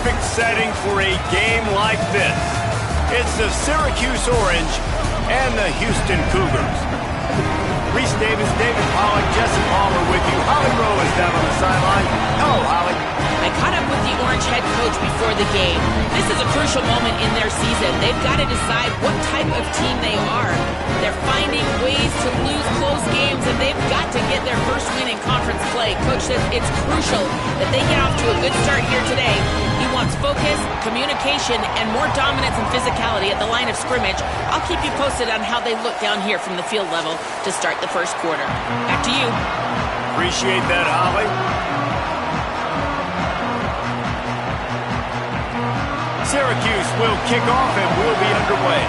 perfect setting for a game like this. It's the Syracuse Orange and the Houston Cougars. Reese Davis, David Pollack, Jesse Palmer with you. Holly Rowe is down on the sideline. Hello, Holly. I caught up with the Orange head coach before the game. This is a crucial moment in their season. They've got to decide what type of team they are. They're finding ways to lose close games, and they've got to get their first win in conference play. Coach says it's crucial that they get off to a good start here today. He wants focus, communication, and more dominance and physicality at the line of scrimmage. I'll keep you posted on how they look down here from the field level to start the first quarter. Back to you. Appreciate that, Holly. Syracuse will kick off and we'll be underway.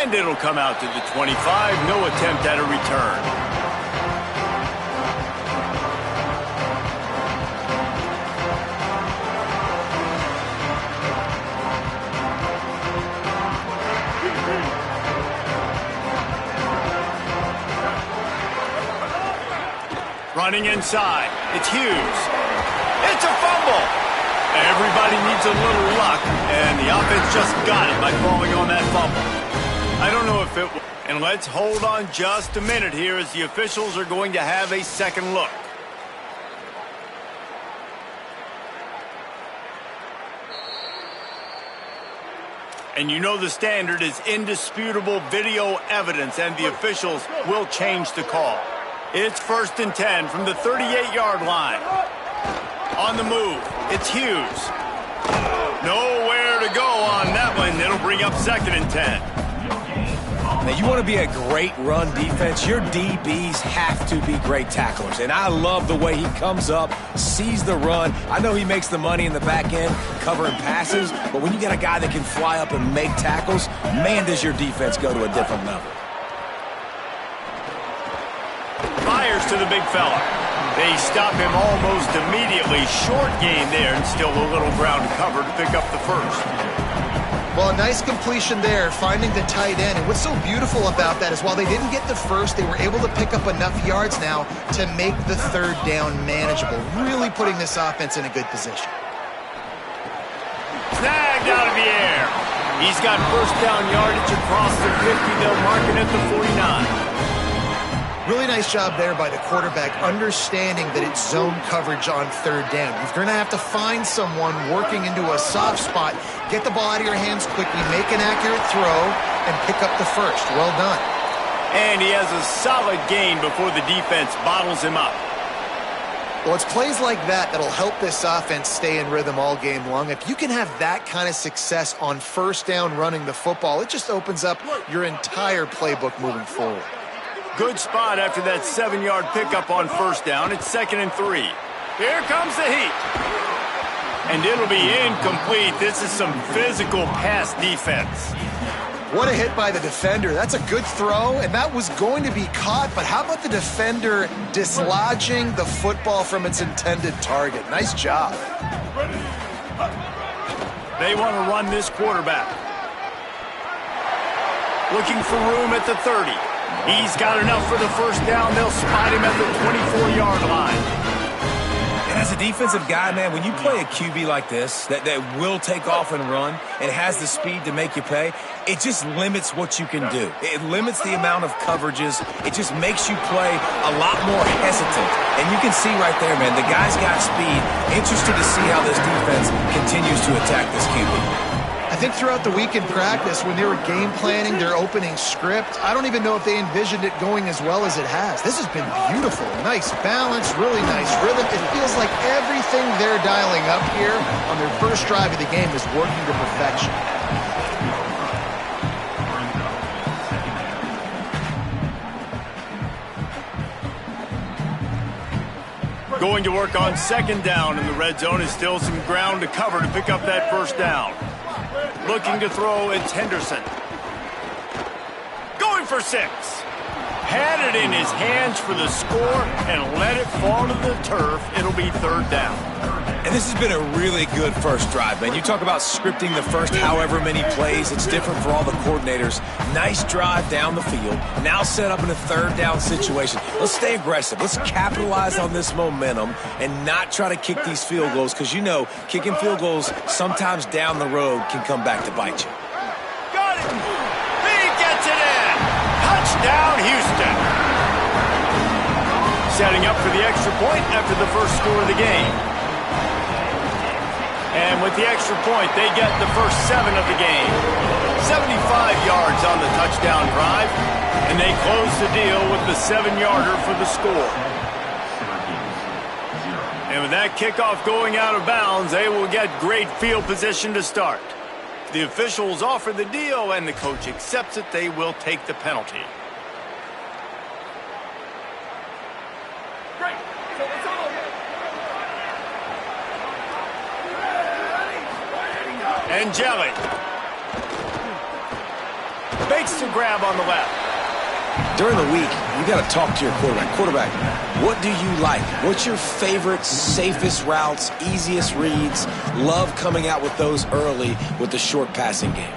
And it'll come out to the 25. No attempt at a return. Running inside, it's Hughes. It's a fumble. Everybody needs a little luck, and the offense just got it by falling on that fumble. I don't know if it will. And let's hold on just a minute here as the officials are going to have a second look. And you know the standard is indisputable video evidence, and the officials will change the call. It's 1st and 10 from the 38-yard line. On the move, it's Hughes. Nowhere to go on that one. It'll bring up 2nd and 10. Now, you want to be a great run defense, your DBs have to be great tacklers. And I love the way he comes up, sees the run. I know he makes the money in the back end covering passes, but when you got a guy that can fly up and make tackles, man, does your defense go to a different level. Fires to the big fella. They stop him almost immediately. Short gain there, and still a little ground cover to pick up the first. Well, a nice completion there, finding the tight end. And what's so beautiful about that is while they didn't get the first, they were able to pick up enough yards now to make the 3rd down manageable. Really putting this offense in a good position. Snagged out of the air. He's got 1st down yardage across the 50. They'll mark it at the 49. Really nice job there by the quarterback, understanding that it's zone coverage on 3rd down. You're going to have to find someone working into a soft spot, get the ball out of your hands quickly, make an accurate throw, and pick up the first. Well done. And he has a solid gain before the defense bottles him up. Well, it's plays like that that'll help this offense stay in rhythm all game long. If you can have that kind of success on 1st down running the football, it just opens up your entire playbook moving forward. Good spot after that 7-yard pickup on 1st down. It's 2nd and 3. Here comes the heat. And it'll be incomplete. This is some physical pass defense. What a hit by the defender. That's a good throw, and that was going to be caught. But how about the defender dislodging the football from its intended target? Nice job. They want to run this quarterback. Looking for room at the 30. He's got enough for the 1st down. They'll spot him at the 24-yard line. And as a defensive guy, man, when you play a QB like this that will take off and run and has the speed to make you pay, it just limits what you can do. It limits the amount of coverages. It just makes you play a lot more hesitant. And you can see right there, man, the guy's got speed. Interested to see how this defense continues to attack this QB. I think throughout the week in practice, when they were game planning their opening script, I don't even know if they envisioned it going as well as it has. This has been beautiful. Nice balance, really nice rhythm. It feels like everything they're dialing up here on their first drive of the game is working to perfection. Going to work on 2nd down in the red zone. Is still some ground to cover to pick up that 1st down. Looking to throw, it's Henderson. Going for 6. Had it in his hands for the score and let it fall to the turf. It'll be 3rd down. And this has been a really good first drive, man. You talk about scripting the first however many plays. It's different for all the coordinators. Nice drive down the field. Now set up in a third down situation. Let's stay aggressive. Let's capitalize on this momentum and not try to kick these field goals because, you know, kicking field goals sometimes down the road can come back to bite you. Got it. He gets it in. Touchdown, Houston. Setting up for the extra point after the first score of the game. And with the extra point, they get the first 7 of the game. 75 yards on the touchdown drive, and they close the deal with the 7-yarder for the score. And with that kickoff going out of bounds, they will get great field position to start. The officials offer the deal, and the coach accepts it. They will take the penalty. And Jelly makes the grab on the left. During the week, you got to talk to your quarterback. Quarterback, what do you like? What's your favorite, safest routes, easiest reads? Love coming out with those early with the short passing game.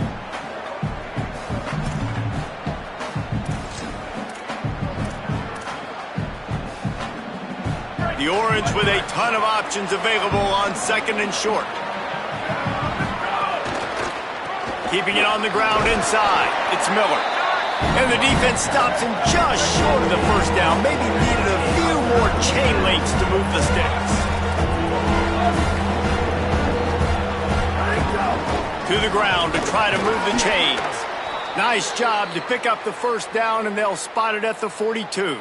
The Orange with a ton of options available on second and short. Keeping it on the ground inside. It's Miller. And the defense stops him just short of the first down. Maybe needed a few more chain links to move the sticks. To the ground to try to move the chains. Nice job to pick up the first down, and they'll spot it at the 42.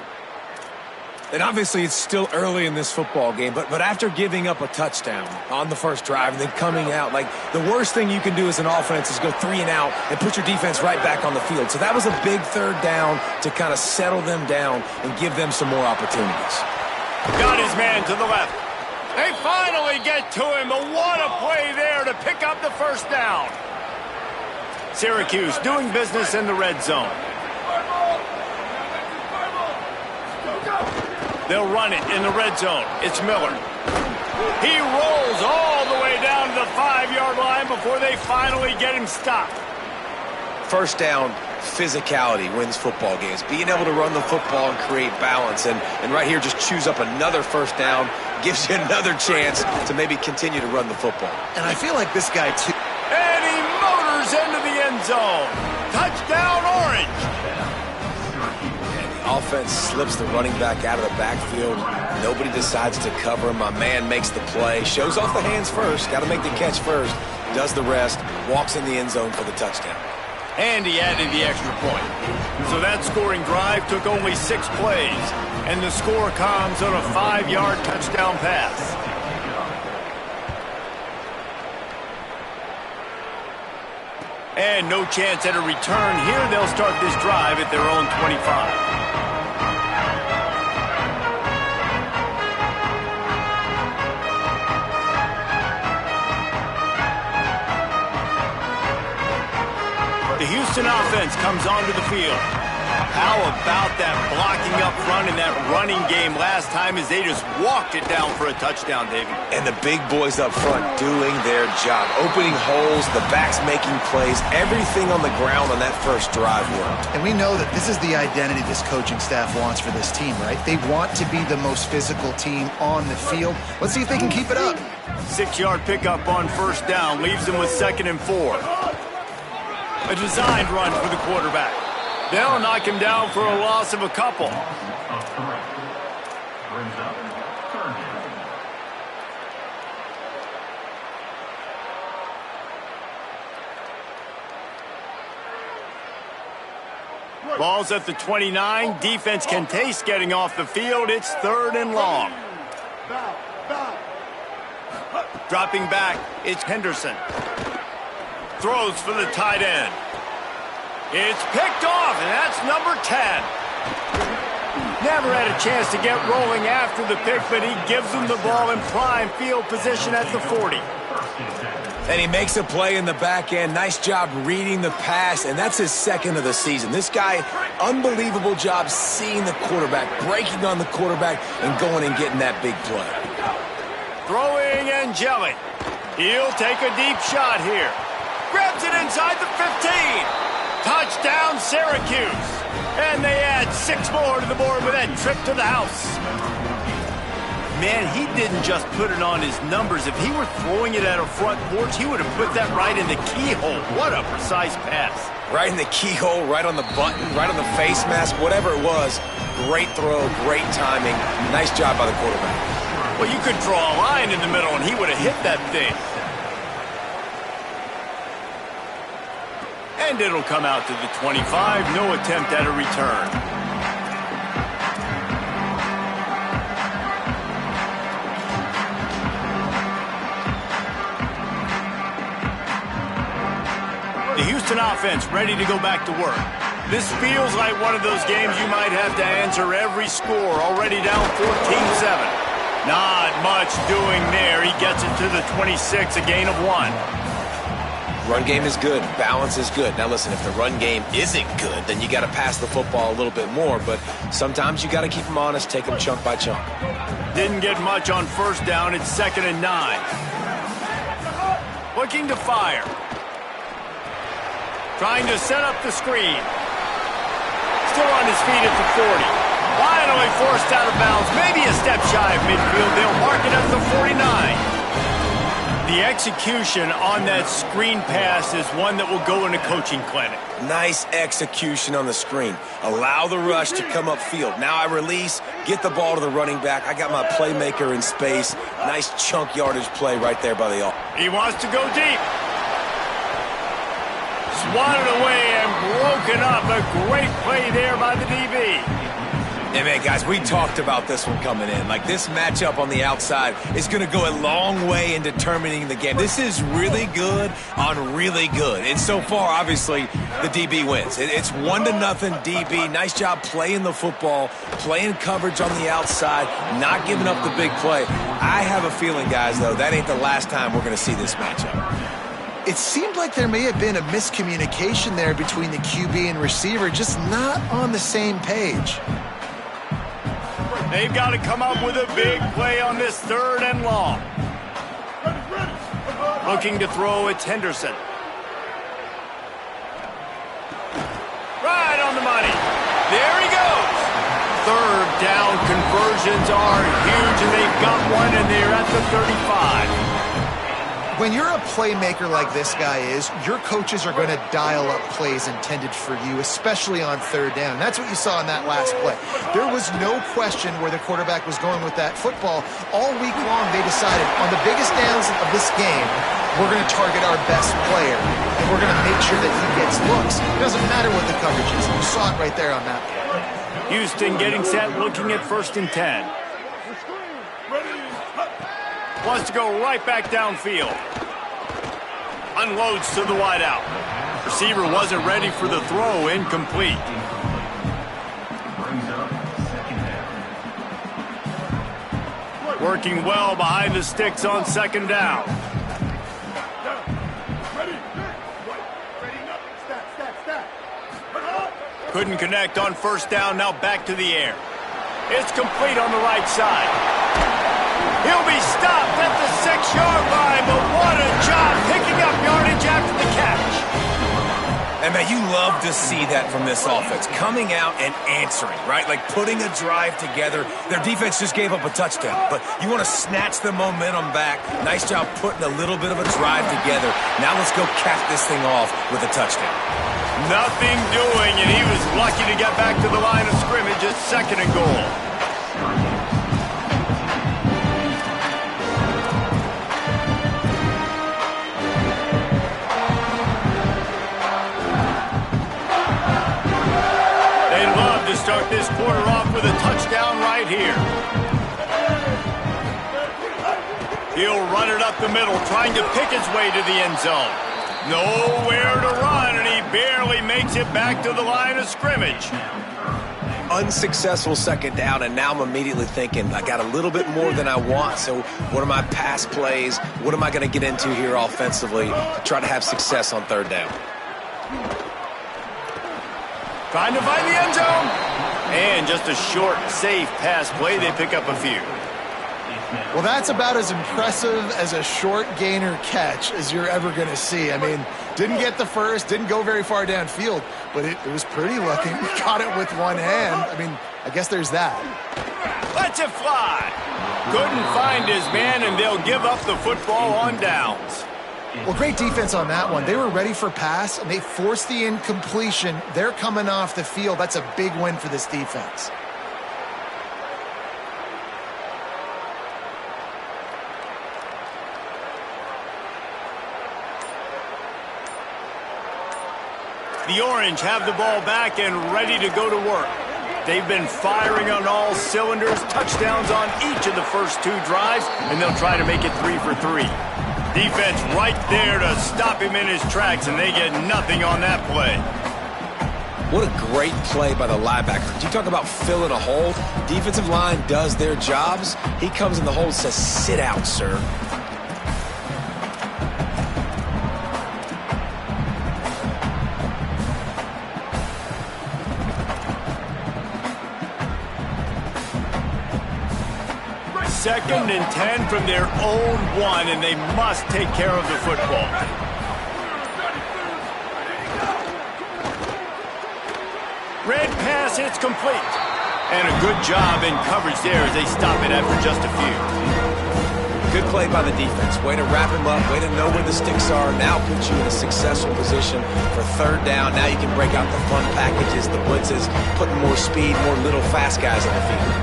And obviously it's still early in this football game, but after giving up a touchdown on the first drive and then coming out, like the worst thing you can do as an offense is go 3 and out and put your defense right back on the field. So that was a big third down to kind of settle them down and give them some more opportunities. Got his man to the left. They finally get to him, but what a play there to pick up the first down. Syracuse doing business in the red zone. They'll run it in the red zone. It's Miller. He rolls all the way down to the 5-yard line before they finally get him stopped. First down, physicality wins football games. Being able to run the football and create balance. And right here, just choose up another first down. Gives you another chance to maybe continue to run the football. And I feel like this guy, too. And he motors into the end zone. Touchdown, Orange. Offense slips the running back out of the backfield. Nobody decides to cover him. My man makes the play. Shows off the hands first. Got to make the catch first. Does the rest. Walks in the end zone for the touchdown. And he added the extra point. So that scoring drive took only 6 plays. And the score comes on a 5-yard touchdown pass. And no chance at a return here. They'll start this drive at their own 25. The Houston offense comes onto the field. How about that blocking up front in that running game last time as they just walked it down for a touchdown, David? And the big boys up front doing their job. Opening holes, the backs making plays. Everything on the ground on that first drive worked. And we know that this is the identity this coaching staff wants for this team, right? They want to be the most physical team on the field. Let's see if they can keep it up. 6-yard pickup on first down leaves them with 2nd and 4. A designed run for the quarterback. They'll knock him down for a loss of a couple. Ball's at the 29. Defense can taste getting off the field. It's 3rd and long. Dropping back, it's Henderson. Throws for the tight end. It's picked off, and that's number 10. Never had a chance to get rolling after the pick, but he gives them the ball in prime field position at the 40. And he makes a play in the back end. Nice job reading the pass, and that's his 2nd of the season. This guy, unbelievable job seeing the quarterback, breaking on the quarterback, and going and getting that big play. Throwing angelic. He'll take a deep shot here. Grabs it inside the 15. Touchdown, Syracuse. And they add 6 more to the board with that trip to the house. Man, he didn't just put it on his numbers. If he were throwing it at a front porch, he would have put that right in the keyhole. What a precise pass. Right in the keyhole, right on the button, right on the face mask, whatever it was. Great throw, great timing. Nice job by the quarterback. Well, you could draw a line in the middle, and he would have hit that thing. And it'll come out to the 25. No attempt at a return. The Houston offense ready to go back to work. This feels like one of those games you might have to answer every score. Already down 14-7. Not much doing there. He gets it to the 26, a gain of 1. Run game is good. Balance is good. Now listen, if the run game isn't good, then you got to pass the football a little bit more. But sometimes you got to keep them honest, take them chunk by chunk. Didn't get much on first down. It's 2nd and 9. Looking to fire. Trying to set up the screen. Still on his feet at the 40. Finally forced out of bounds. Maybe a step shy of midfield. They'll mark it at the 49. The execution on that screen pass is one that will go in a coaching clinic. Nice execution on the screen. Allow the rush to come upfield. Now I release, get the ball to the running back. I got my playmaker in space. Nice chunk yardage play right there by the offense. He wants to go deep. Swatted away and broken up. A great play there by the DB. Hey, man, guys, we talked about this one coming in. Like, this matchup on the outside is going to go a long way in determining the game. This is really good on really good. And so far, obviously, the DB wins. It's 1-0 DB. Nice job playing the football, playing coverage on the outside, not giving up the big play. I have a feeling, guys, though, that ain't the last time we're going to see this matchup. It seemed like there may have been a miscommunication there between the QB and receiver, just not on the same page. They've got to come up with a big play on this 3rd and long. Looking to throw, it's Henderson. Right on the money. There he goes. 3rd down conversions are huge, and they've got one, and they're at the 35. When you're a playmaker like this guy is, your coaches are going to dial up plays intended for you, especially on 3rd down. That's what you saw in that last play. There was no question where the quarterback was going with that football. All week long, they decided on the biggest downs of this game, we're going to target our best player, and we're going to make sure that he gets looks. It doesn't matter what the coverage is. You saw it right there on that play. Houston getting set, looking at 1st and 10. Wants to go right back downfield. Unloads to the wideout. Receiver wasn't ready for the throw, incomplete. Working well behind the sticks on 2nd down. Couldn't connect on 1st down, now back to the air. It's complete on the right side. He'll be stopped at the 6-yard line, but what a job picking up yardage after the catch. And, man, you love to see that from this offense. Coming out and answering, right? Like putting a drive together. Their defense just gave up a touchdown, but you want to snatch the momentum back. Nice job putting a little bit of a drive together. Now let's go cap this thing off with a touchdown. Nothing doing, and he was lucky to get back to the line of scrimmage at 2nd and goal. Start this quarter off with a touchdown right here. He'll run it up the middle, trying to pick his way to the end zone. Nowhere to run, and he barely makes it back to the line of scrimmage. Unsuccessful 2nd down, and now I'm immediately thinking, I got a little bit more than I want, so what are my pass plays? What am I going to get into here offensively to try to have success on 3rd down? Trying to find the end zone. And just a short, safe pass play. They pick up a few. Well, that's about as impressive as a short gainer catch as you're ever going to see. I mean, didn't get the first, didn't go very far downfield, but it was pretty lucky. Caught it with one hand. I mean, I guess there's that. Lets it fly. Couldn't find his man, and they'll give up the football on downs. Well, great defense on that one. They were ready for pass, and they forced the incompletion. They're coming off the field. That's a big win for this defense. The Orange have the ball back and ready to go to work. They've been firing on all cylinders, touchdowns on each of the first 2 drives, and they'll try to make it 3 for 3. Defense right there to stop him in his tracks, and they get nothing on that play. What a great play by the linebacker. You talk about filling a hole. Defensive line does their jobs. He comes in the hole and says, "Sit out, sir." Second and 10 from their own 1, and they must take care of the football. Red pass, it's complete. And a good job in coverage there as they stop it after just a few. Good play by the defense. Way to wrap him up, way to know where the sticks are. Now puts you in a successful position for 3rd down. Now you can break out the fun packages, the blitzes, putting more speed, more little fast guys on the field.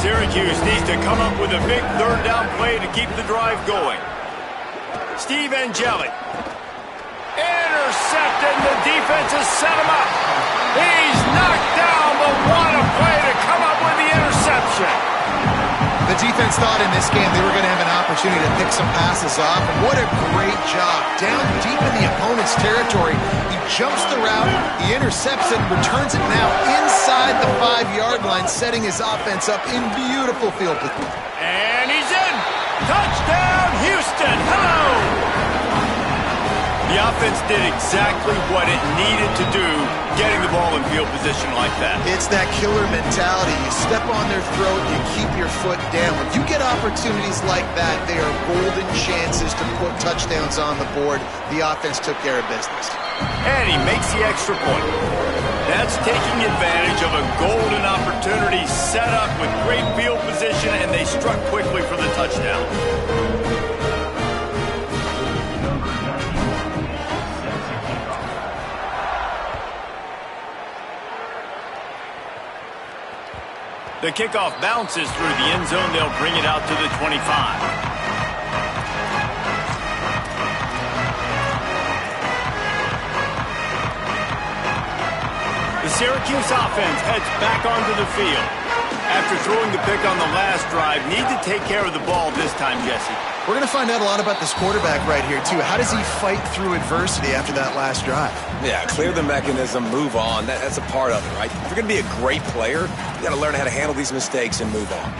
Syracuse needs to come up with a big 3rd down play to keep the drive going. Steve Angeli. Intercepted, the defense has set him up. He's knocked down, but what a play to come up with the interception. The defense thought in this game they were going to have an opportunity to pick some passes off, and what a great job. Down deep in the opponent's territory, he jumps the route, he intercepts it, returns it now inside the 5-yard line, setting his offense up in beautiful field position. And he's in. Touchdown, Houston. Hello. The offense did exactly what it needed to do, getting the ball in field position like that. It's that killer mentality. You step on their throat, you keep your foot down. When you get opportunities like that, they are golden chances to put touchdowns on the board. The offense took care of business. And he makes the extra point. That's taking advantage of a golden opportunity set up with great field position, and they struck quickly for the touchdown. The kickoff bounces through the end zone. They'll bring it out to the 25. The Syracuse offense heads back onto the field. After throwing the pick on the last drive, need to take care of the ball this time, Jesse. We're going to find out a lot about this quarterback right here, too. How does he fight through adversity after that last drive? Yeah, clear the mechanism, move on. That's a part of it, right? If you're going to be a great player, you got to learn how to handle these mistakes and move on.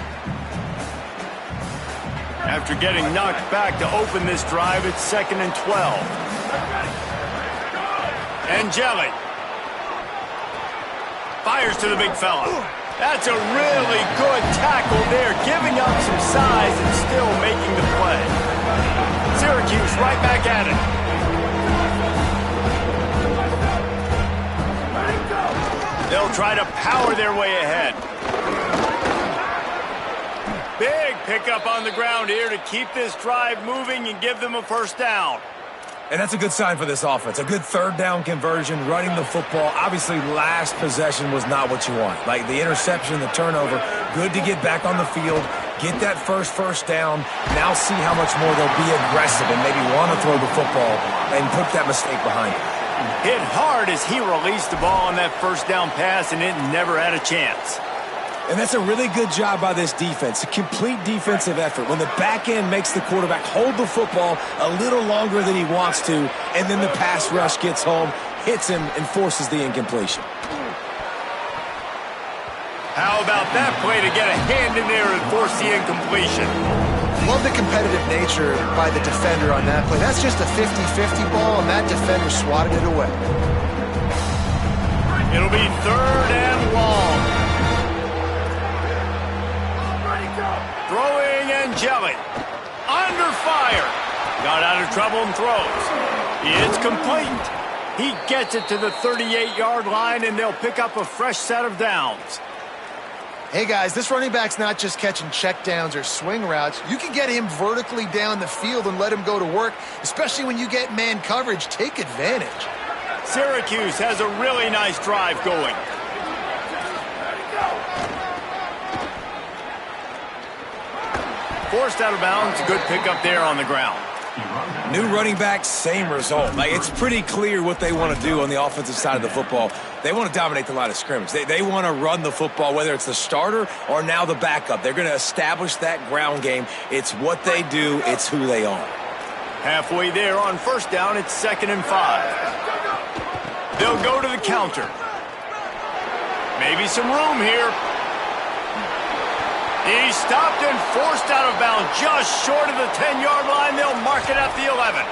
After getting knocked back to open this drive, it's 2nd and 12. Angeli fires to the big fella. That's a really good tackle there, giving up some size and still making the play. Syracuse right back at it. They'll try to power their way ahead. Big pickup on the ground here to keep this drive moving and give them a 1st down. And that's a good sign for this offense. A good 3rd down conversion, running the football. Obviously, last possession was not what you want. Like the interception, the turnover, good to get back on the field, get that first down. Now see how much more they'll be aggressive and maybe want to throw the football and put that mistake behind them. Hit hard as he released the ball on that 1st down pass, and it never had a chance. And that's a really good job by this defense, a complete defensive effort. When the back end makes the quarterback hold the football a little longer than he wants to, and then the pass rush gets home, hits him, and forces the incompletion. How about that play to get a hand in there and force the incompletion? Love the competitive nature by the defender on that play. That's just a 50-50 ball, and that defender swatted it away. It'll be 3rd and long. Throwing Angeli. Under fire. Got out of trouble and throws. It's complete. He gets it to the 38-yard line, and they'll pick up a fresh set of downs. Hey, guys, this running back's not just catching checkdowns or swing routes. You can get him vertically down the field and let him go to work, especially when you get man coverage. Take advantage. Syracuse has a really nice drive going. Forced out of bounds. Good pickup there on the ground. New running back, same result. Like, it's pretty clear what they want to do on the offensive side of the football. They want to dominate the line of scrimmage. They want to run the football, whether it's the starter or now the backup. They're going to establish that ground game. It's what they do. It's who they are. Halfway there on first down, it's 2nd and 5. They'll go to the counter. Maybe some room here. He stopped and forced out of bounds just short of the 10-yard line. They'll mark it at the 11.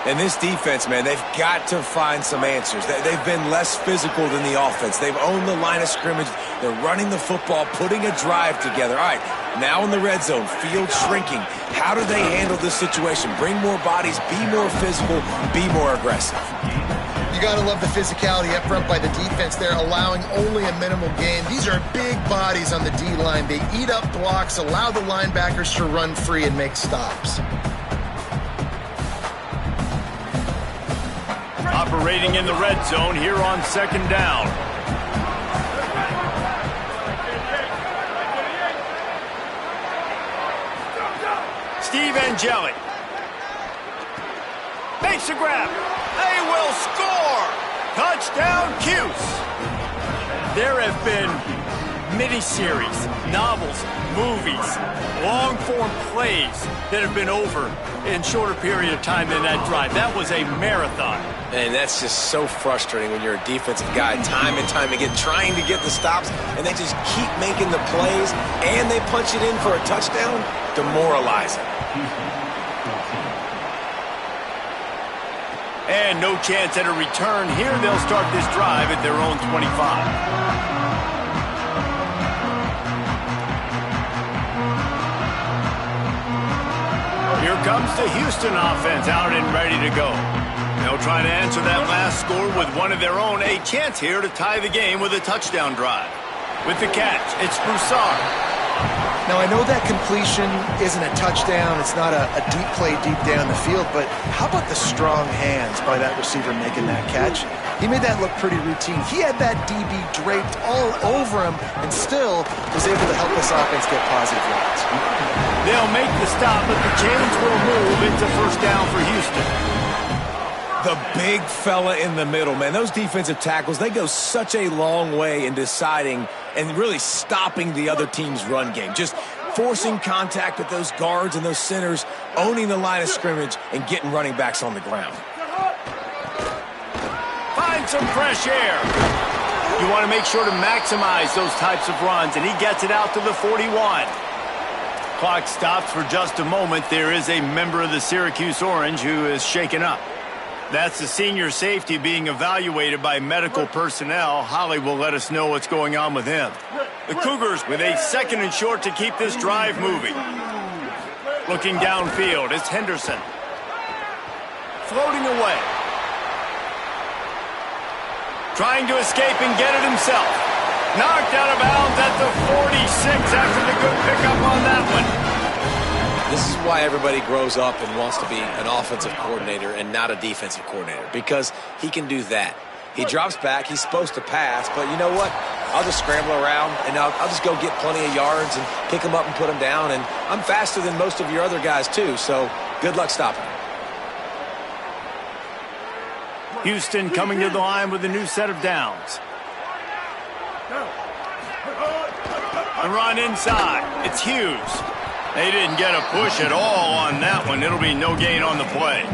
And this defense, man, they've got to find some answers. They've been less physical than the offense. They've owned the line of scrimmage. They're running the football, putting a drive together. All right, now in the red zone, field shrinking. How do they handle this situation? Bring more bodies, be more physical, be more aggressive. You got to love the physicality up front by the defense there, allowing only a minimal gain. These are big bodies on the D-line. They eat up blocks, allow the linebackers to run free and make stops. Operating in the red zone here on 2nd down. Steve Angeli. Makes a grab. They will score! Touchdown, Cuse! There have been miniseries, novels, movies, long-form plays that have been over in shorter period of time than that drive. That was a marathon. And that's just so frustrating when you're a defensive guy, time and time again, trying to get the stops, and they just keep making the plays, and they punch it in for a touchdown. Demoralizing. And no chance at a return here. They'll start this drive at their own 25. Here comes the Houston offense out and ready to go. They'll try to answer that last score with one of their own. A chance here to tie the game with a touchdown drive. With the catch, it's Broussard. Now, I know that completion isn't a touchdown. It's not a deep play deep down the field, but how about the strong hands by that receiver making that catch? He made that look pretty routine. He had that DB draped all over him and still was able to help this offense get positive yards. They'll make the stop, but the chains will move into first down for Houston. The big fella in the middle, man. Those defensive tackles, they go such a long way in deciding and really stopping the other team's run game. Just forcing contact with those guards and those centers, owning the line of scrimmage, and getting running backs on the ground. Find some fresh air. You want to make sure to maximize those types of runs, and he gets it out to the 41. Clock stops for just a moment. There is a member of the Syracuse Orange who is shaken up. That's the senior safety being evaluated by medical personnel. Holly will let us know what's going on with him. The Cougars with a 2nd and short to keep this drive moving. Looking downfield, it's Henderson. Floating away. Trying to escape and get it himself. Knocked out of bounds at the 46 after the good pickup on that one. This is why everybody grows up and wants to be an offensive coordinator and not a defensive coordinator, because he can do that. He drops back, he's supposed to pass, but you know what? I'll just scramble around, and I'll just go get plenty of yards and pick them up and put them down, and I'm faster than most of your other guys too, so good luck stopping him. Houston coming to the line with a new set of downs. A run inside. It's Hughes. They didn't get a push at all on that one. It'll be no gain on the play.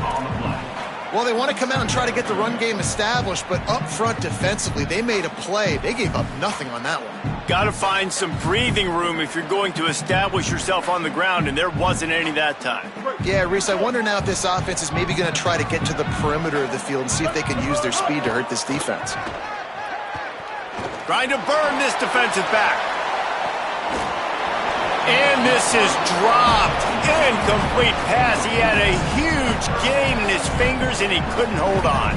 Well, they want to come out and try to get the run game established, but up front defensively, they made a play. They gave up nothing on that one. Got to find some breathing room if you're going to establish yourself on the ground, and there wasn't any that time. Yeah, Reese, I wonder now if this offense is maybe going to try to get to the perimeter of the field and see if they can use their speed to hurt this defense. Trying to burn this defensive back. And This is dropped. Incomplete pass. He had a huge gain in his fingers, and he couldn't hold on.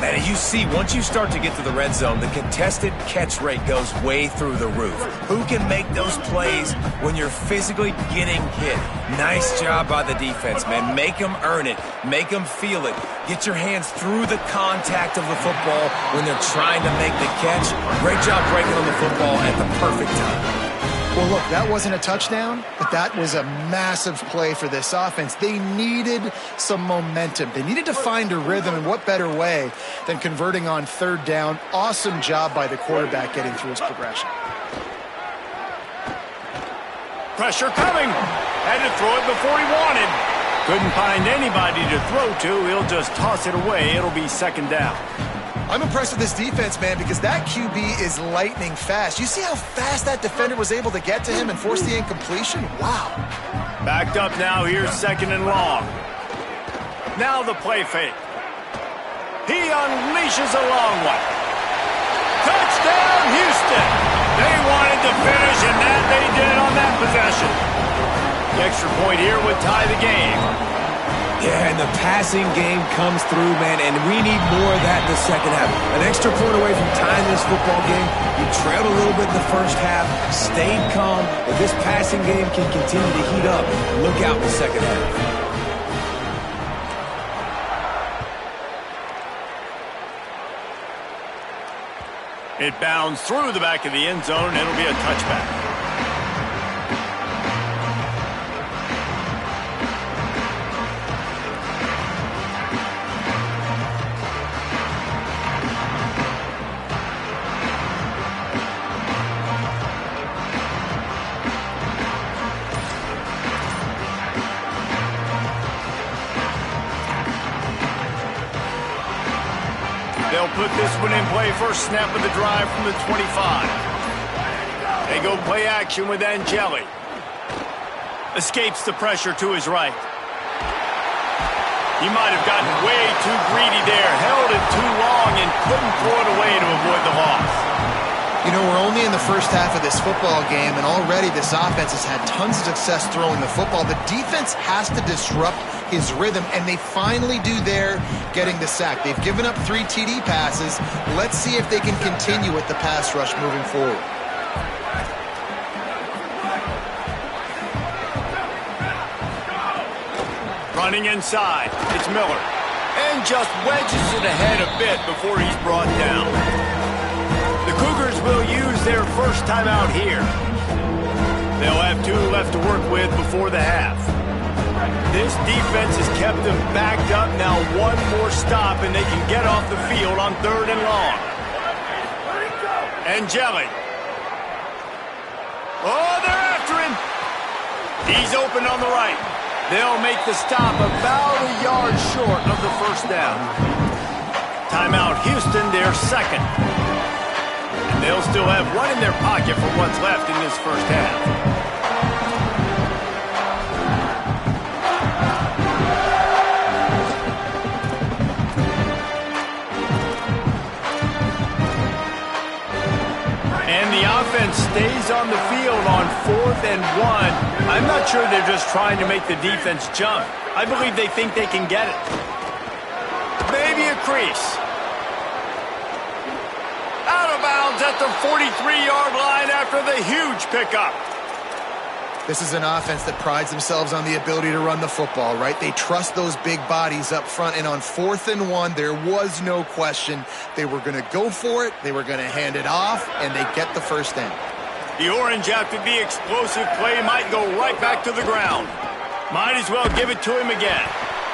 Man, you see, once you start to get to the red zone, the contested catch rate goes way through the roof. Who can make those plays when you're physically getting hit? Nice job by the defense, man. Make them earn it. Make them feel it. Get your hands through the contact of the football when they're trying to make the catch. Great job breaking on the football at the perfect time. Well, look, that wasn't a touchdown, but that was a massive play for this offense. They needed some momentum. They needed to find a rhythm, and what better way than converting on third down. Awesome job by the quarterback getting through his progression. Pressure coming. Had to throw it before he wanted. Couldn't find anybody to throw to. He'll just toss it away. It'll be second down. I'm impressed with this defense, man, because that QB is lightning fast. You see how fast that defender was able to get to him and force the incompletion? Wow. Backed up now. Here's second and long. Now the play fake. He unleashes a long one. Touchdown, Houston. They wanted to finish, and that they did on that possession. The extra point here would tie the game. Yeah, and the passing game comes through, man, and we need more of that in the second half. An extra point away from tying this football game. You trailed a little bit in the first half, stayed calm. If this passing game can continue to heat up, look out in the second half. It bounds through the back of the end zone, and it'll be a touchback. They'll put this one in play. First snap of the drive from the 25. They go play action with Angeli. Escapes the pressure to his right. He might have gotten way too greedy there. Held it too long and couldn't throw it away to avoid the loss. You know, we're only in the first half of this football game, and already this offense has had tons of success throwing the football. The defense has to disrupt his rhythm, and they finally do there, getting the sack. They've given up 3 TD passes. Let's see if they can continue with the pass rush moving forward. Running inside, it's Miller. And just wedges it ahead a bit before he's brought down. The Cougars will use their first timeout here. They'll have 2 left to work with before the half. This defense has kept them backed up. Now one more stop, and they can get off the field on third and long. Angeli. Oh, they're after him. He's open on the right. They'll make the stop about a yard short of the first down. Timeout Houston, their second. And they'll still have one in their pocket for what's left in this first half. Offense stays on the field on 4th and 1. I'm not sure they're just trying to make the defense jump. I believe they think they can get it. Maybe a crease. Out of bounds at the 43-yard line after the huge pickup. This is an offense that prides themselves on the ability to run the football, right? They trust those big bodies up front, and on 4th and 1, there was no question. They were going to go for it, they were going to hand it off, and they get the first down. The Orange, after the explosive play, might go right back to the ground. Might as well give it to him again.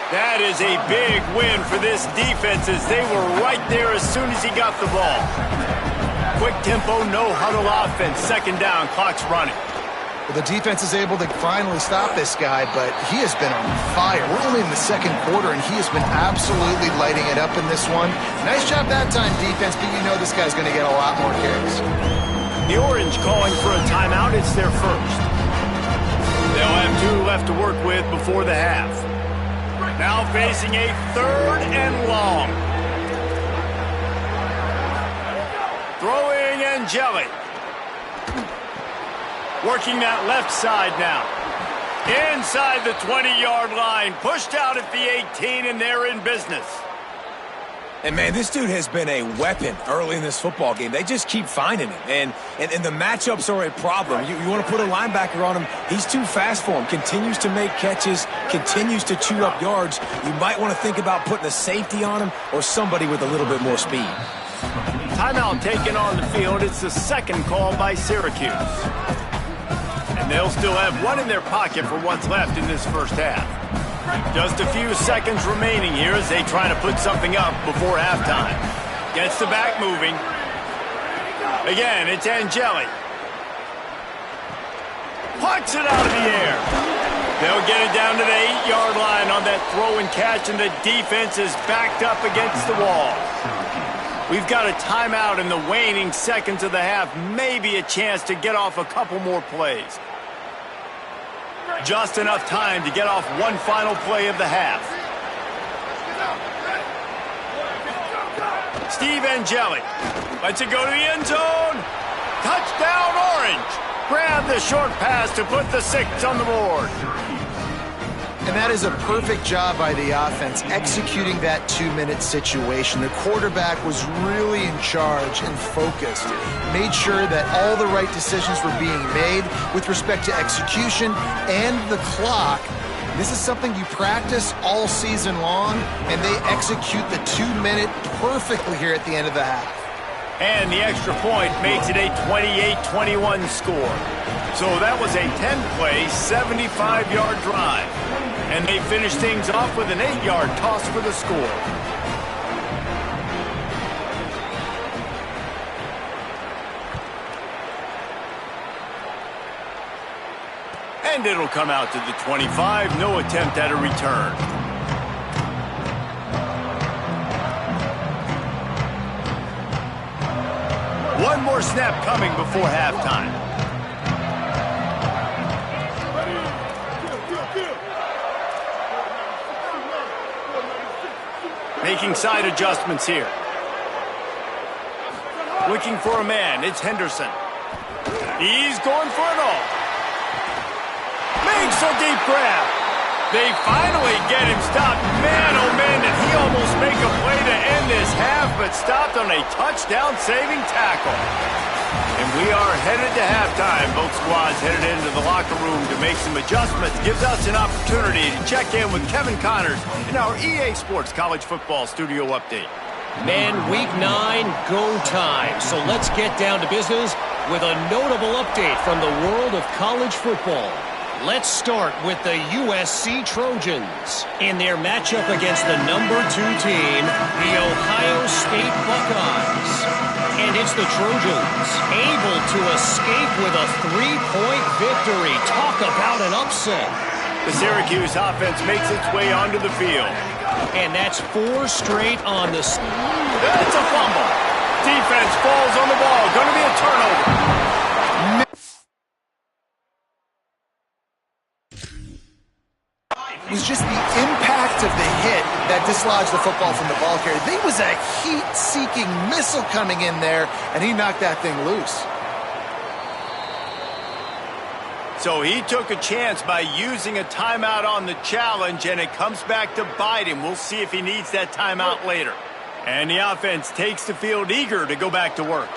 That is a big win for this defense, as they were right there as soon as he got the ball. Quick tempo, no huddle offense. Second down, clock's running. Well, the defense is able to finally stop this guy, but he has been on fire. We're only in the second quarter, and he has been absolutely lighting it up in this one. Nice job that time, defense, but you know this guy's going to get a lot more carries. The Orange calling for a timeout. It's their first. They'll have 2 left to work with before the half. Now facing a 3rd and long. Throwing Angeli. Working that left side now. Inside the 20-yard line. Pushed out at the 18, and they're in business. And, man, this dude has been a weapon early in this football game. They just keep finding him. And the matchups are a problem. You want to put a linebacker on him, he's too fast for him. Continues to make catches, continues to chew up yards. You might want to think about putting a safety on him or somebody with a little bit more speed. Timeout taken on the field. It's the second call by Syracuse. And they'll still have one in their pocket for what's left in this first half. Just a few seconds remaining here as they try to put something up before halftime. Gets the back moving. Again, it's Angeli. Pucks it out of the air. They'll get it down to the 8-yard line on that throw and catch, and the defense is backed up against the wall. We've got a timeout in the waning seconds of the half. Maybe a chance to get off a couple more plays. Just enough time to get off one final play of the half. Steve Angeli lets it go to the end zone. Touchdown, Orange. Grab the short pass to put the 6 on the board. And that is a perfect job by the offense, executing that 2-minute situation. The quarterback was really in charge and focused. Made sure that all the right decisions were being made with respect to execution and the clock. This is something you practice all season long, and they execute the 2-minute perfectly here at the end of the half. And the extra point makes it a 28-21 score. So that was a 10-play, 75-yard drive. And they finish things off with an 8-yard toss for the score. And it'll come out to the 25. No attempt at a return. One more snap coming before halftime. Making side adjustments here. Looking for a man. It's Henderson. He's going for it all. Makes a deep grab. They finally get him stopped. Man, oh man, did he almost make a play to end this half, but stopped on a touchdown-saving tackle. And we are headed to halftime. Both squads headed into the locker room to make some adjustments. Gives us an opportunity to check in with Kevin Connors in our EA Sports College Football Studio Update. Man, Week 9, go time. So let's get down to business with a notable update from the world of college football. Let's start with the USC Trojans in their matchup against the number 2 team, the Ohio State Buckeyes. And it's the Trojans able to escape with a 3-point victory. Talk about an upset. The Syracuse offense makes its way onto the field. And that's 4 straight on the... That's a fumble. Defense falls on the ball. Going to be a turnover. It was just the impact of the hit that dislodged the football from the ball carrier. There was a heat-seeking missile coming in there, and he knocked that thing loose. So he took a chance by using a timeout on the challenge, and it comes back to bite him. We'll see if he needs that timeout later. And the offense takes the field eager to go back to work.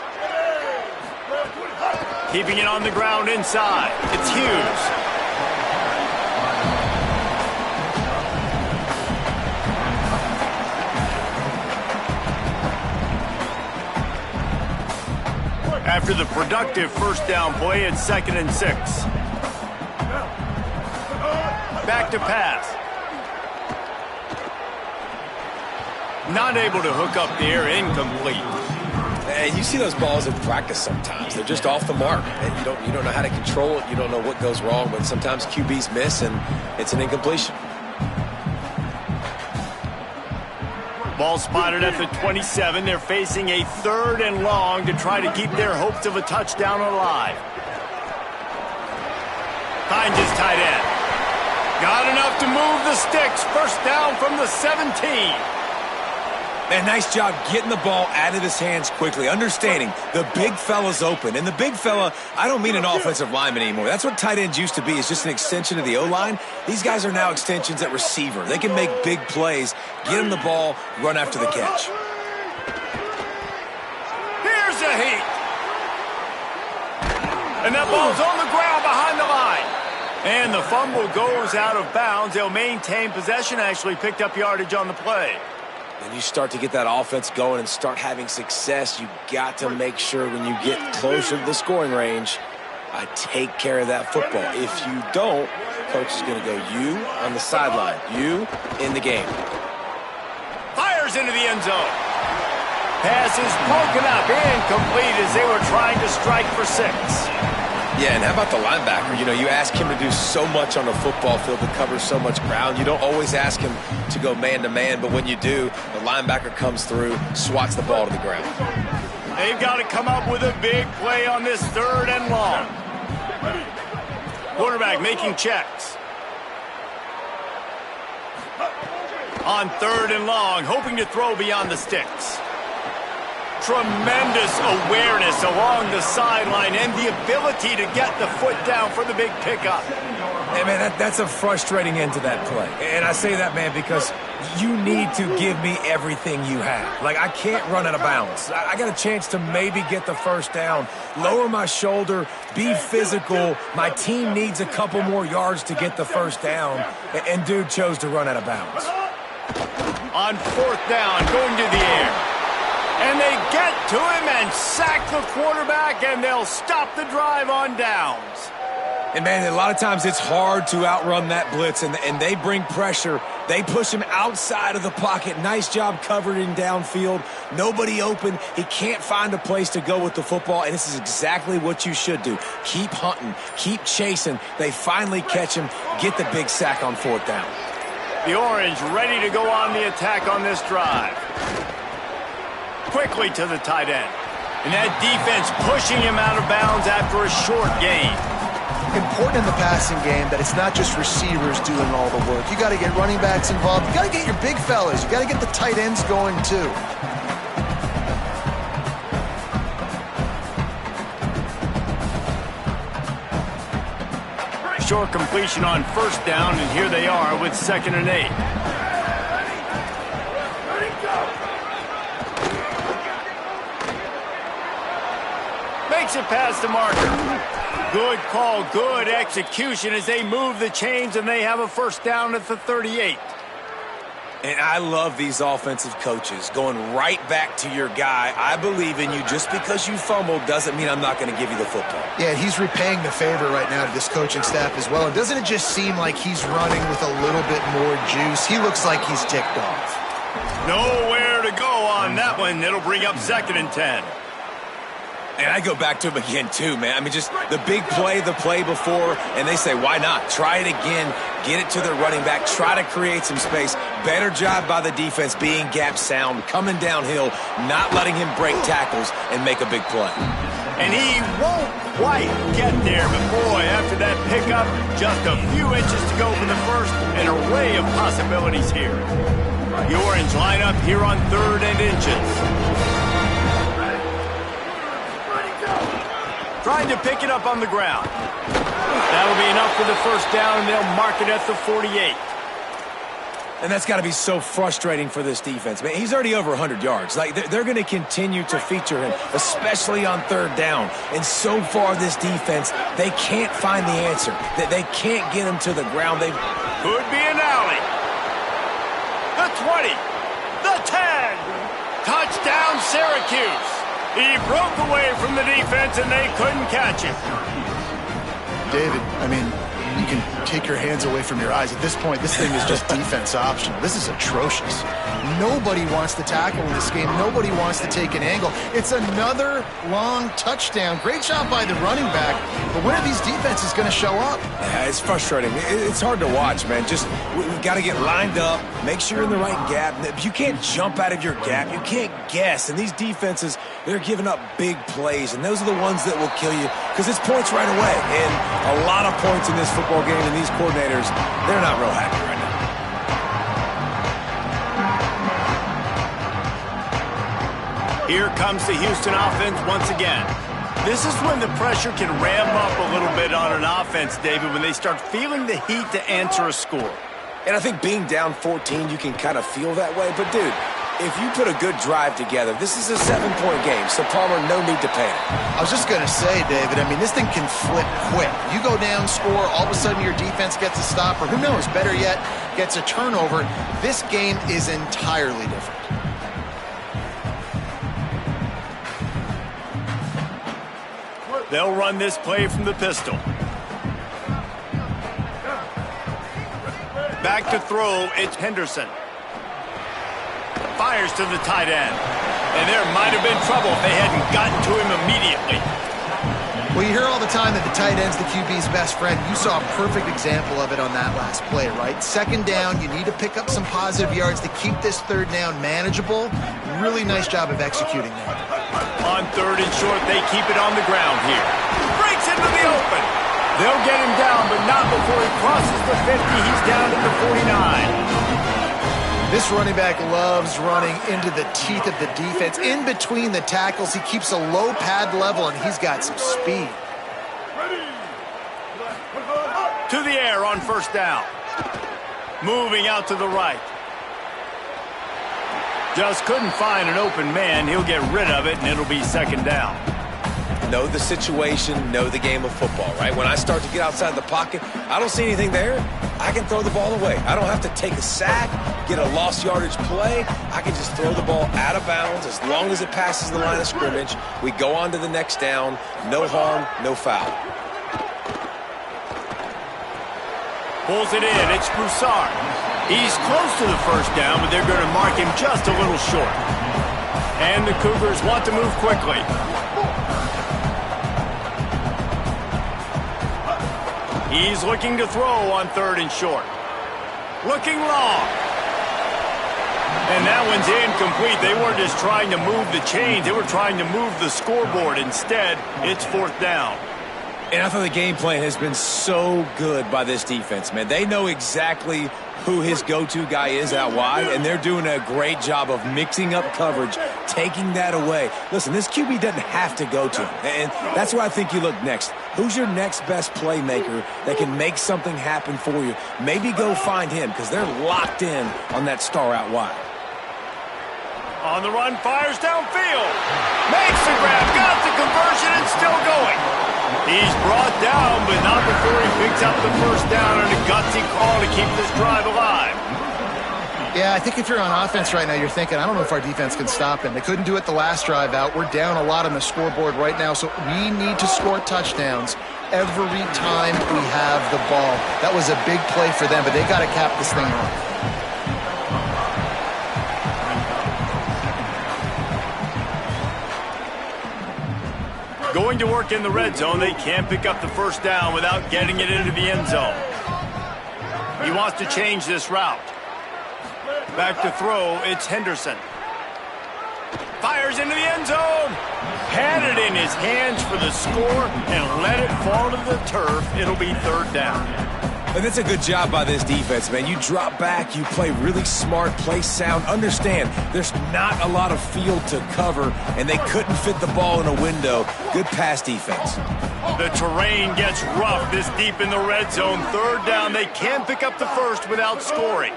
Keeping it on the ground inside. It's Hughes. After the productive first down play, it's 2nd and 6. Back to pass. Not able to hook up there, incomplete. And you see those balls in practice sometimes. They're just off the mark. And you don't know how to control it. You don't know what goes wrong, but sometimes QBs miss, and it's an incompletion. Ball spotted at the 27. They're facing a 3rd and long to try to keep their hopes of a touchdown alive. Finds his tight end. Got enough to move the sticks. First down from the 17. And nice job getting the ball out of his hands quickly, understanding the big fella's open. And the big fella, I don't mean an offensive lineman anymore. That's what tight ends used to be, is just an extension of the O-line. These guys are now extensions at receiver. They can make big plays, get him the ball, run after the catch. Here's a heat. And that ball's on the ground behind the line. And the fumble goes out of bounds. They'll maintain possession, actually picked up yardage on the play. When you start to get that offense going and start having success, you got to make sure when you get closer to the scoring range, I take care of that football. If you don't, coach is going to go you on the sideline, you in the game. Fires into the end zone. Pass is broken up, incomplete as they were trying to strike for 6. Yeah, and how about the linebacker? You know, you ask him to do so much on the football field, to cover so much ground. You don't always ask him to go man-to-man, but when you do, the linebacker comes through, swats the ball to the ground. They've got to come up with a big play on this 3rd and long. Quarterback making checks. On 3rd and long, hoping to throw beyond the sticks. Tremendous awareness along the sideline and the ability to get the foot down for the big pickup. Hey, man, that's a frustrating end to that play. And I say that, man, because you need to give me everything you have. Like, I can't run out of bounds. I got a chance to maybe get the first down, lower my shoulder, be physical. My team needs a couple more yards to get the first down. And dude chose to run out of bounds. On 4th down, going to the air. And they get to him and sack the quarterback, and they'll stop the drive on downs. And, man, a lot of times it's hard to outrun that blitz, and they bring pressure. They push him outside of the pocket. Nice job covering downfield. Nobody open. He can't find a place to go with the football, and this is exactly what you should do. Keep hunting. Keep chasing. They finally catch him, get the big sack on 4th down. The Orange ready to go on the attack on this drive. Quickly to the tight end. And that defense pushing him out of bounds after a short gain. Important in the passing game that it's not just receivers doing all the work. You got to get running backs involved. You got to get your big fellas. You got to get the tight ends going too. Short completion on 1st down, and here they are with 2nd and 8. Makes it past the marker. Good call, good execution as they move the chains, and they have a 1st down at the 38. And I love these offensive coaches going right back to your guy. I believe in you. Just because you fumbled doesn't mean I'm not going to give you the football. Yeah, he's repaying the favor right now to this coaching staff as well. And doesn't it just seem like he's running with a little bit more juice? He looks like he's ticked off. Nowhere to go on that one. It'll bring up 2nd and 10. And I go back to him again, too, man. I mean, just the big play, the play before, and they say, why not? Try it again, get it to the running back, try to create some space. Better job by the defense being gap sound, coming downhill, not letting him break tackles and make a big play. And he won't quite get there, but boy, after that pickup, just a few inches to go for the first, an array of possibilities here. The Orange line up here on 3rd and inches. Trying to pick it up on the ground. That'll be enough for the 1st down, and they'll mark it at the 48. And that's got to be so frustrating for this defense. Man, he's already over 100 yards. Like, they're going to continue to feature him, especially on 3rd down. And so far, this defense, they can't find the answer. They can't get him to the ground. Could be an alley. The 20. The 10. Touchdown, Syracuse. He broke away from the defense, and they couldn't catch him. David, I mean, you can take your hands away from your eyes. At this point, this thing is just defense optional. This is atrocious. Nobody wants to tackle in this game. Nobody wants to take an angle. It's another long touchdown. Great job by the running back, but when are these defenses going to show up? Yeah, it's frustrating. It's hard to watch, man. Just, we've got to get lined up, make sure you're in the right gap. You can't jump out of your gap. You can't guess. And these defenses, they're giving up big plays, and those are the ones that will kill you because it's points right away. And a lot of points in this football game, and these coordinators, they're not real happy right now. Here comes the Houston offense once again. This is when the pressure can ramp up a little bit on an offense, David, when they start feeling the heat to answer a score. And I think being down 14, you can kind of feel that way. But, dude, if you put a good drive together, this is a 7-point game, so Palmer, no need to panic. I was just going to say, David, I mean, this thing can flip quick. You go down, score, all of a sudden your defense gets a stop, or who knows, better yet, gets a turnover. This game is entirely different. They'll run this play from the pistol. Back to throw, it's Henderson. Fires to the tight end. And there might have been trouble if they hadn't gotten to him immediately. Well, you hear all the time that the tight end's the QB's best friend. You saw a perfect example of it on that last play, right? Second down, you need to pick up some positive yards to keep this third down manageable. Really nice job of executing that. On third and short, they keep it on the ground here. Breaks into the open. They'll get him down, but not before he crosses the 50. He's down at the 49. This running back loves running into the teeth of the defense. In between the tackles, he keeps a low pad level, and he's got some speed. To the air on first down. Moving out to the right. Just couldn't find an open man. He'll get rid of it, and it'll be second down. Know the situation, know the game of football, right? When I start to get outside the pocket, I don't see anything there. I can throw the ball away. I don't have to take a sack, get a lost yardage play. I can just throw the ball out of bounds as long as it passes the line of scrimmage. We go on to the next down. No harm, no foul. Pulls it in. It's Broussard. He's close to the first down, but they're going to mark him just a little short. And the Cougars want to move quickly. He's looking to throw on third and short. Looking long. And that one's incomplete. They weren't just trying to move the chains. They were trying to move the scoreboard. Instead, it's fourth down. And I thought the game plan has been so good by this defense, man. They know exactly who his go-to guy is out wide, and they're doing a great job of mixing up coverage, taking that away. Listen, this QB doesn't have to go to him, and that's where I think you look next. Who's your next best playmaker that can make something happen for you? Maybe go find him, because they're locked in on that star out wide. On the run, fires downfield. Makes the grab, got the conversion, and still going. He's brought down, but not before he picks up the first down on a gutsy call to keep this drive alive. Yeah, I think if you're on offense right now, you're thinking, I don't know if our defense can stop him. They couldn't do it the last drive out. We're down a lot on the scoreboard right now, so we need to score touchdowns every time we have the ball. That was a big play for them, but they got to cap this thing off. Going to work in the red zone. They can't pick up the first down without getting it into the end zone. He wants to change this route. Back to throw, it's Henderson. Fires into the end zone. Had it in his hands for the score and let it fall to the turf. It'll be third down. And that's a good job by this defense, man. You drop back, you play really smart, play sound. Understand, there's not a lot of field to cover, and they couldn't fit the ball in a window. Good pass defense. The terrain gets rough this deep in the red zone. Third down, they can't pick up the first without scoring.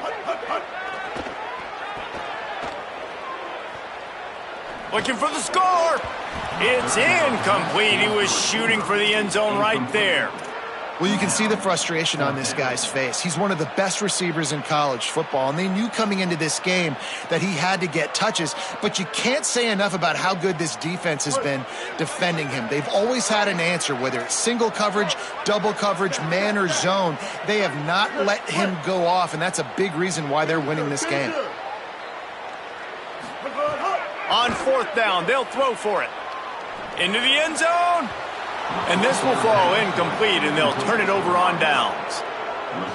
Looking for the score. It's incomplete. He was shooting for the end zone right there. Well, you can see the frustration on this guy's face. He's one of the best receivers in college football, and they knew coming into this game that he had to get touches, but you can't say enough about how good this defense has been defending him. They've always had an answer, whether it's single coverage, double coverage, man, or zone. They have not let him go off, and that's a big reason why they're winning this game. On fourth down, they'll throw for it. Into the end zone. And this will fall incomplete, and they'll turn it over on downs.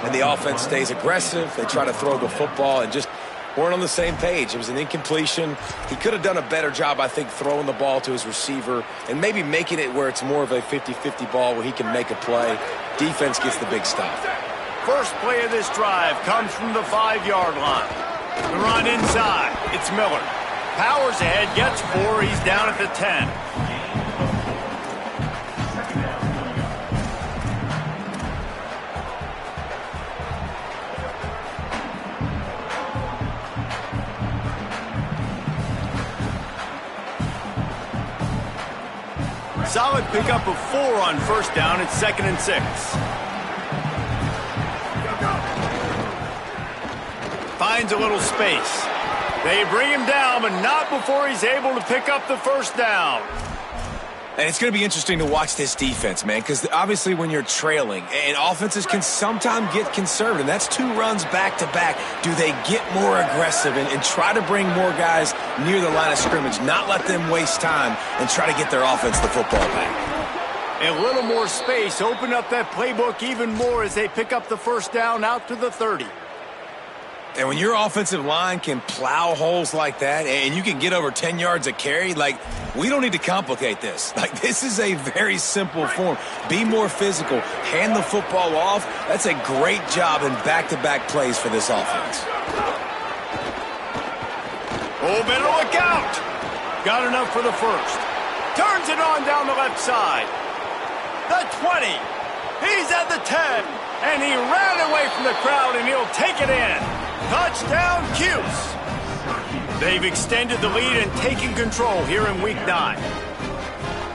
And the offense stays aggressive. They try to throw the football and just weren't on the same page. It was an incompletion. He could have done a better job, I think, throwing the ball to his receiver and maybe making it where it's more of a 50-50 ball where he can make a play. Defense gets the big stop. First play of this drive comes from the 5-yard line. The run inside. It's Miller. powers ahead, gets 4. He's down at the 10. Solid pickup of 4 on first down. It's 2nd and 6. Finds a little space. They bring him down, but not before he's able to pick up the first down. And it's going to be interesting to watch this defense, man, because obviously when you're trailing, and offenses can sometimes get conservative. That's 2 runs back-to-back. Do they get more aggressive and try to bring more guys near the line of scrimmage, not let them waste time, and try to get their offense the football back? A little more space, open up that playbook even more as they pick up the first down out to the 30. And when your offensive line can plow holes like that and you can get over 10 yards a carry, like, we don't need to complicate this. Like, this is a very simple form. Be more physical. Hand the football off. That's a great job in back-to-back plays for this offense. Oh, better look out. Got enough for the first. Turns it on down the left side. The 20. He's at the 10. And he ran away from the crowd, and he'll take it in. Touchdown, Cuse. They've extended the lead and taken control here in Week 9.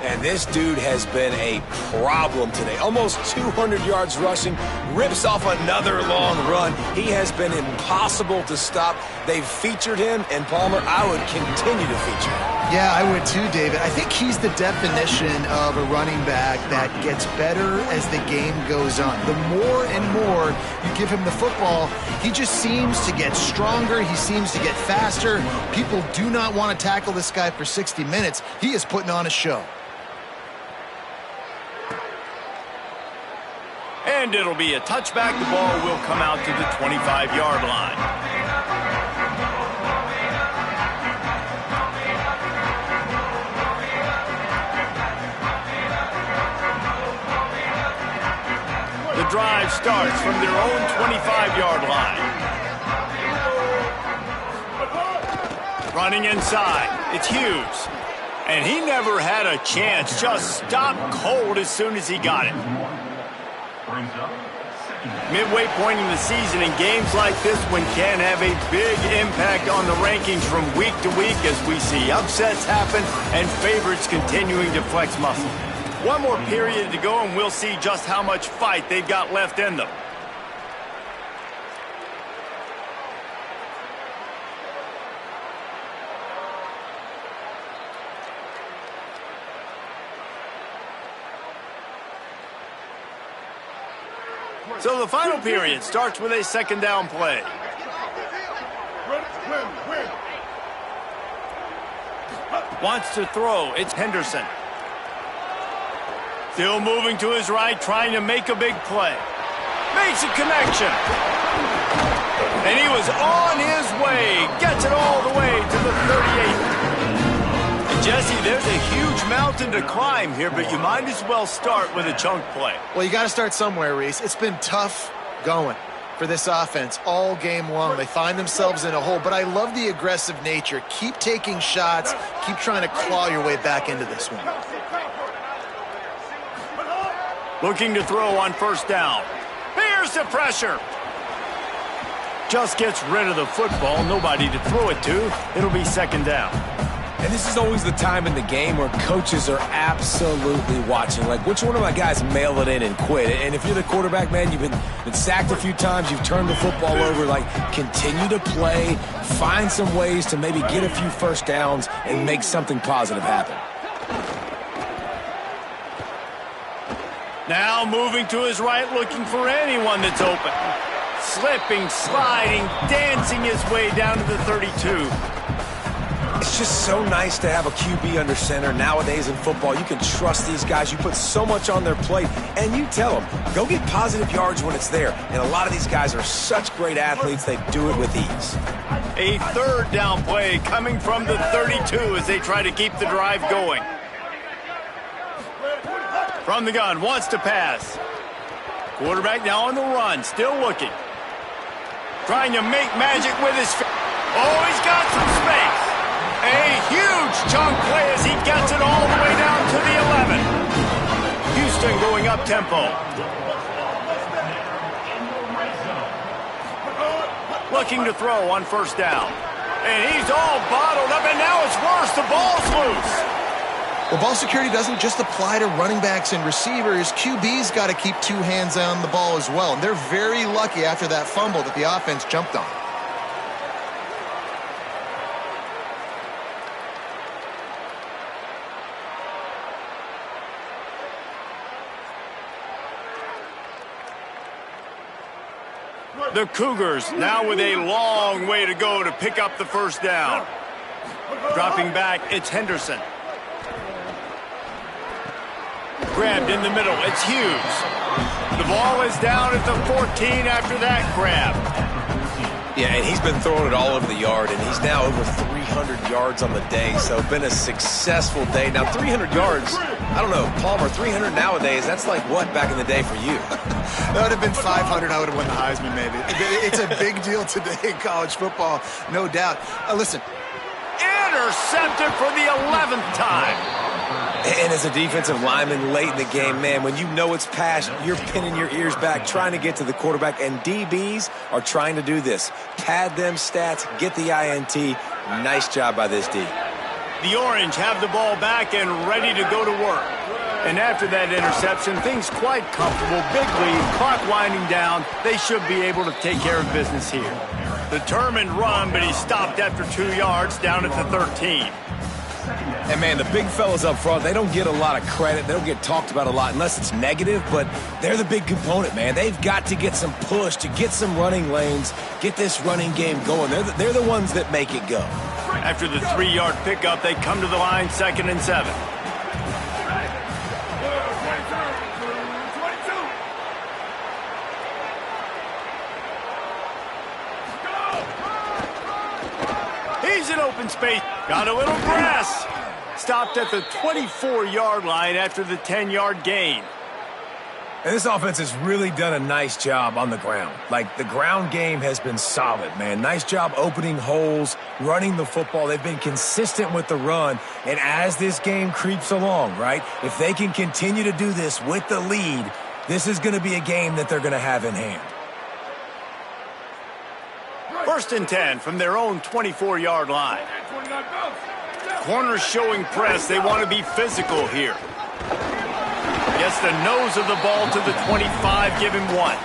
And this dude has been a problem today. Almost 200 yards rushing, rips off another long run. He has been impossible to stop. They've featured him, and Palmer, I would continue to feature him. Yeah, I would too, David. I think he's the definition of a running back that gets better as the game goes on. The more and more you give him the football, he just seems to get stronger. He seems to get faster. People do not want to tackle this guy for 60 minutes. He is putting on a show. And it'll be a touchback. The ball will come out to the 25-yard line. The drive starts from their own 25-yard line. Running inside, it's Hughes. And he never had a chance, just stopped cold as soon as he got it. Midway point in the season, in games like this one can have a big impact on the rankings from week to week as we see upsets happen and favorites continuing to flex muscle. One more period to go and we'll see just how much fight they've got left in them. So the final period starts with a 2nd down play. Wants to throw. It's Henderson. Still moving to his right, trying to make a big play. Makes a connection. And he was on his way. Gets it all the way to the 38. Jesse, there's a huge mountain to climb here, but you might as well start with a chunk play. Well, you got to start somewhere, Reese. It's been tough going for this offense all game long. They find themselves in a hole, but I love the aggressive nature. Keep taking shots. Keep trying to claw your way back into this one. Looking to throw on first down. Here's the pressure. Just gets rid of the football. Nobody to throw it to. It'll be 2nd down. And this is always the time in the game where coaches are absolutely watching. Like, which one of my guys mail it in and quit? And if you're the quarterback, man, you've been sacked a few times, you've turned the football over. Like, continue to play, find some ways to maybe get a few first downs and make something positive happen. Now moving to his right, looking for anyone that's open. Slipping, sliding, dancing his way down to the 32. It's just so nice to have a QB under center. Nowadays in football, you can trust these guys. You put so much on their plate, and you tell them, go get positive yards when it's there. And a lot of these guys are such great athletes, they do it with ease. A 3rd down play coming from the 32 as they try to keep the drive going. From the gun, wants to pass. Quarterback now on the run, still looking. Trying to make magic with his feet. Oh, he's got some space. A huge chunk play as he gets it all the way down to the 11. Houston going up tempo. Looking to throw on first down. And he's all bottled up, and now it's worse. The ball's loose. Well, ball security doesn't just apply to running backs and receivers. QB's got to keep two hands on the ball as well. And they're very lucky after that fumble that the offense jumped on. The Cougars now with a long way to go to pick up the first down. Dropping back, it's Henderson. Grabbed in the middle, it's Hughes. The ball is down at the 14 after that grab. Yeah, and he's been throwing it all over the yard, and he's now over 300 yards on the day, so been a successful day. Now, 300 yards, I don't know, Palmer, 300 nowadays, that's like what back in the day for you? That would have been 500. I would have won the Heisman, maybe. It's a big deal today in college football, no doubt. Listen. Intercepted for the 11th time. And as a defensive lineman late in the game, man, when you know it's past, you're pinning your ears back, trying to get to the quarterback, and DBs are trying to do this. Pad them stats, get the INT. Nice job by this D. The Orange have the ball back and ready to go to work. And after that interception, things quite comfortable. Big lead, clock winding down. They should be able to take care of business here. Determined run, but he stopped after 2 yards down at the 13. And, man, the big fellas up front, they don't get a lot of credit. They don't get talked about a lot unless it's negative, but they're the big component, man. They've got to get some push, to get some running lanes, get this running game going. They're the ones that make it go. After the 3-yard pickup, they come to the line, 2nd and 7. He's in open space. Got a little grass. Stopped at the 24-yard line after the 10-yard gain. And this offense has really done a nice job on the ground. Like, the ground game has been solid, man. Nice job opening holes, running the football. They've been consistent with the run. And as this game creeps along, right, if they can continue to do this with the lead, this is going to be a game that they're going to have in hand. 1st and 10 from their own 24-yard line. Corners showing press. They want to be physical here. Gets the nose of the ball to the 25, give him 1.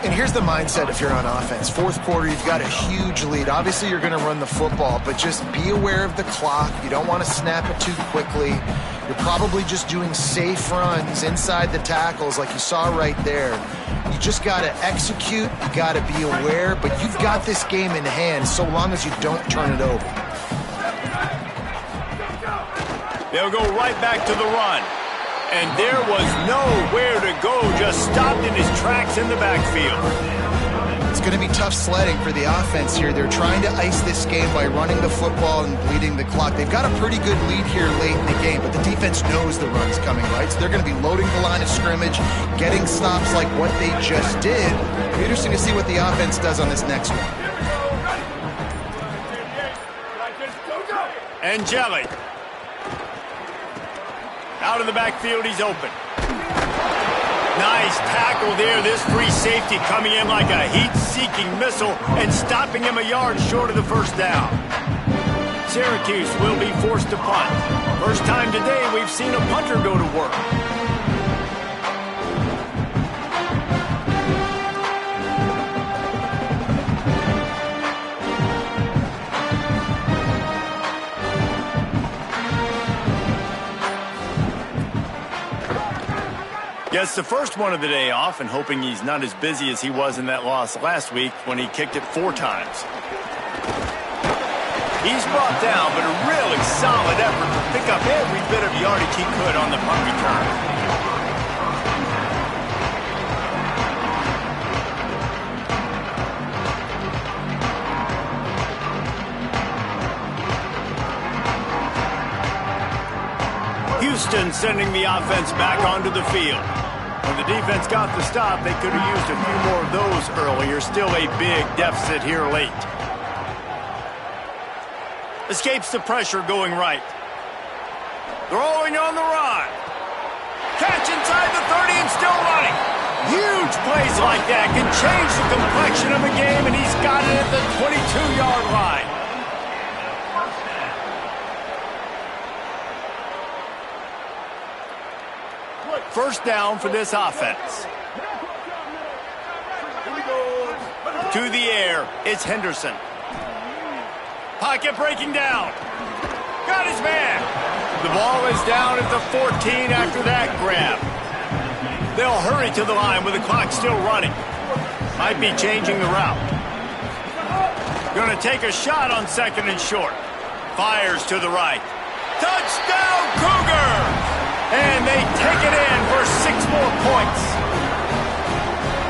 And here's the mindset if you're on offense. 4th quarter, you've got a huge lead. Obviously, you're going to run the football, but just be aware of the clock. You don't want to snap it too quickly. You're probably just doing safe runs inside the tackles like you saw right there. You just got to execute. You got to be aware, but you've got this game in hand so long as you don't turn it over. They'll go right back to the run. And there was nowhere to go, just stopped in his tracks in the backfield. It's going to be tough sledding for the offense here. They're trying to ice this game by running the football and bleeding the clock. They've got a pretty good lead here late in the game, but the defense knows the run's coming, right? So they're going to be loading the line of scrimmage, getting stops like what they just did. It'll be interesting to see what the offense does on this next one. Angelic. Out of the backfield, he's open. Nice tackle there. This free safety coming in like a heat-seeking missile and stopping him a yard short of the first down. Syracuse will be forced to punt. First time today we've seen a punter go to work. Gets the first one of the day off and hoping he's not as busy as he was in that loss last week when he kicked it 4 times. He's brought down, but a really solid effort to pick up every bit of yardage he could on the punt return. Houston sending the offense back onto the field. When the defense got the stop, they could have used a few more of those earlier. Still a big deficit here late. Escapes the pressure going right. Throwing on the run. Catch inside the 30 and still running. Huge plays like that can change the complexion of a game, and he's got it at the 22-yard line. First down for this offense. To the air, it's Henderson. Pocket breaking down. Got his man. The ball is down at the 14 after that grab. They'll hurry to the line with the clock still running. Might be changing the route. Going to take a shot on second and short. Fires to the right. Touchdown, Cougars! And they take it in for 6 more points.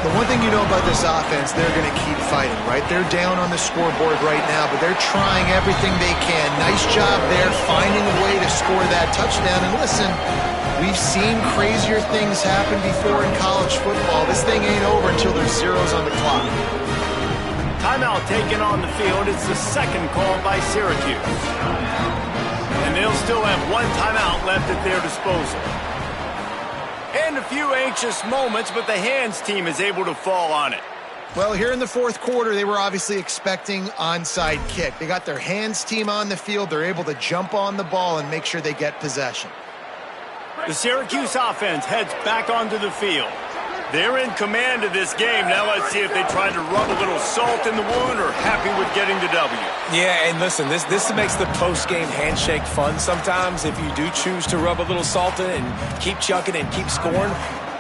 The one thing you know about this offense, they're going to keep fighting, right? They're down on the scoreboard right now, but they're trying everything they can. Nice job there, finding a way to score that touchdown. And listen, we've seen crazier things happen before in college football. This thing ain't over until there's zeros on the clock. Timeout taken on the field. It's the second call by Syracuse. And they'll still have 1 timeout left at their disposal. And a few anxious moments, but the hands team is able to fall on it. Well, here in the fourth quarter, they were obviously expecting onside kick. They got their hands team on the field. They're able to jump on the ball and make sure they get possession. The Syracuse offense heads back onto the field. They're in command of this game. Now let's see if they try to rub a little salt in the wound or happy with getting the W. Yeah, and listen, this makes the post-game handshake fun sometimes. If you do choose to rub a little salt in and keep chucking and keep scoring,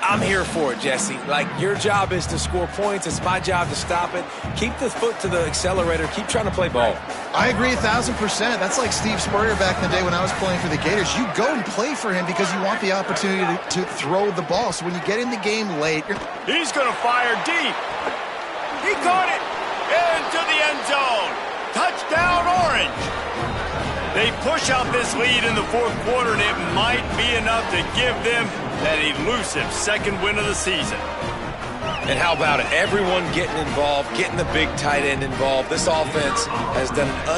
I'm here for it, Jesse. Like, your job is to score points. It's my job to stop it. Keep the foot to the accelerator. Keep trying to play ball. I agree 1,000%. That's like Steve Spurrier back in the day when I was playing for the Gators. You go and play for him because you want the opportunity to throw the ball. So when you get in the game late... He's going to fire deep. He caught it into the end zone. Touchdown, Orange. They push out this lead in the fourth quarter, and it might be enough to give them that elusive second win of the season. And how about it? Everyone getting involved, getting the big tight end involved. This offense has done an